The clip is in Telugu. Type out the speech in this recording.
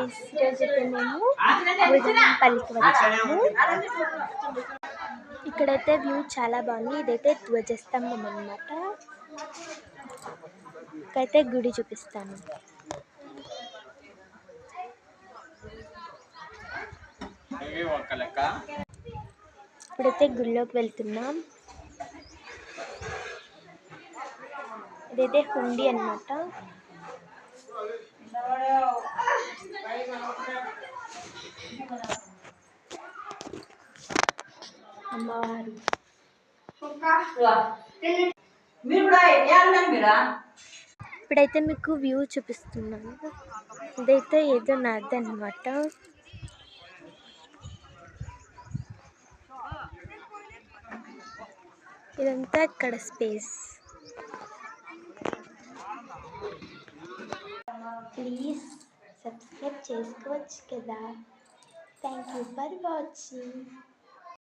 గైస్, ఈరోజైతే మేము బుధంపల్లికి వచ్చాము. ఇక్కడైతే వ్యూ చాలా బాగుంది. ఇదైతే ధ్వజస్తంభం అన్నమాట. ఇక్కడైతే గుడి చూపిస్తాను. ఇప్పుడైతే గుడిలోకి వెళ్తున్నాం. ఇదైతే హుండీ అన్నమాట. అమ్మవారు ఇప్పుడైతే మీకు వ్యూ చూపిస్తున్నాను. ఇదైతే ఏదో నది అన్నమాట. ఇదంతా ఇక్కడ స్పేస్. ప్లీజ్ సబ్స్క్రైబ్ చేసుకోవచ్చు కదా. Thank you for watching.